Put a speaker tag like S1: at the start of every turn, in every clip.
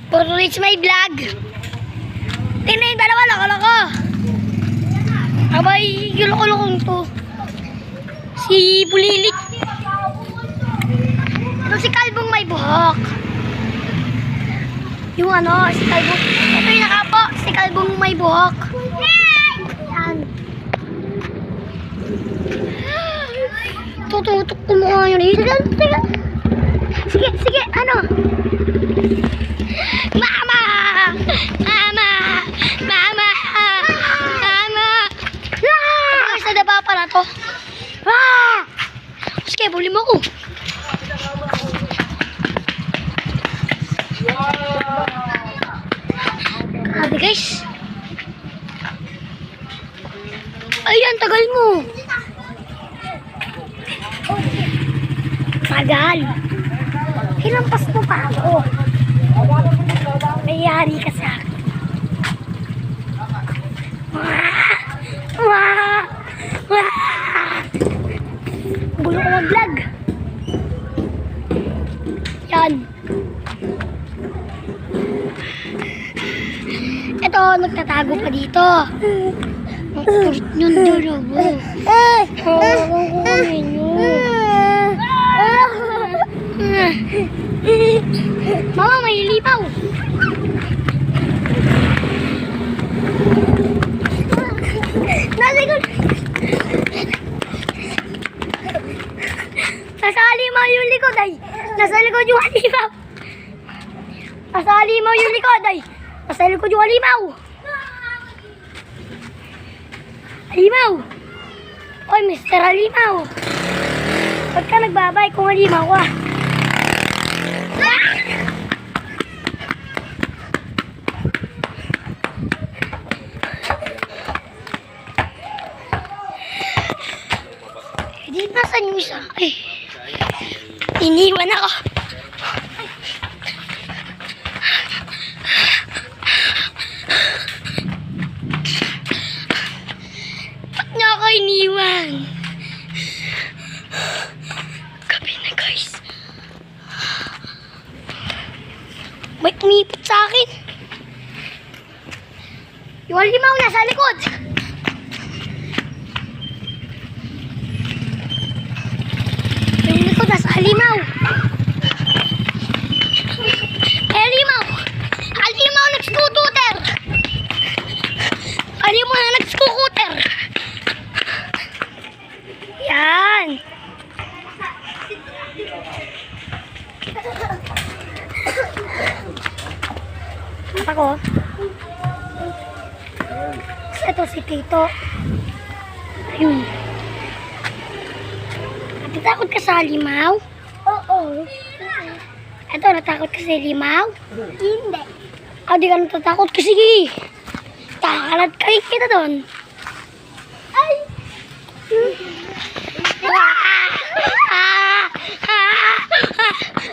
S1: For reach my vlog. Tingnan yung dalawa, loko-loko. Abay, yung loko-lokong to. Si Bulilit. Ito si Kalbong may buhok. Yung ano, si Kalbong. Ito yung nakapo, si Kalbong may buhok. Yan. Tututok ko mukha yun. Sige, sige, ano? Mama! Mama! Mama! Mama! Ah! Sa daba pa na to. Ah! Sige, buli mo ko. Grabe guys. Ayan, tagal mo. Tagal. Hinampas mo pa ako. Mayari ka sa akin. Gulo ko mag-vlog. Yan. Ito, nagtatago pa dito. Ang kulit yung durubo. Kukunin nyo. Mama, may lipaw. Nasikot. Nasa halimaw yung likod ay. Nasa likod yung halimaw. Nasa halimaw yung likod ay. Nasa likod yung halimaw. Halimaw. Oy, Mr. Halimaw. Ba't ka nagbabay kung halimaw ka? Hindi nasan yung isa. Ay, iniwan ako. Ba't niya ako iniwan? Gabi na guys. May umipit sa akin. Yung halimaw nasa likod. Yung likod nasa halimaw. Halimaw. Halimaw nag-scooter. Halimaw na nag-scooter. Yan. Ako. Ito si Tito. Ayun. Natakot ka sa halimaw? Oo. Ito, natakot ka sa halimaw? Hindi. Di ka natatakot ka. Sige. Takalat ka kita doon. Ay!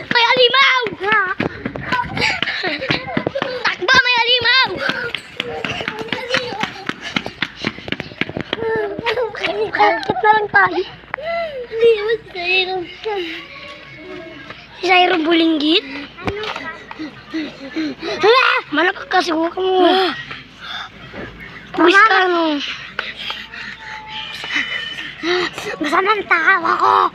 S1: May halimaw! Takba, may halimaw! Kalkit na lang tayo. Hindi naman si Sayro. Si Sayro bulinggit? Malakak kasi huwag mo. Buwis ka no. Masamang takaw ako.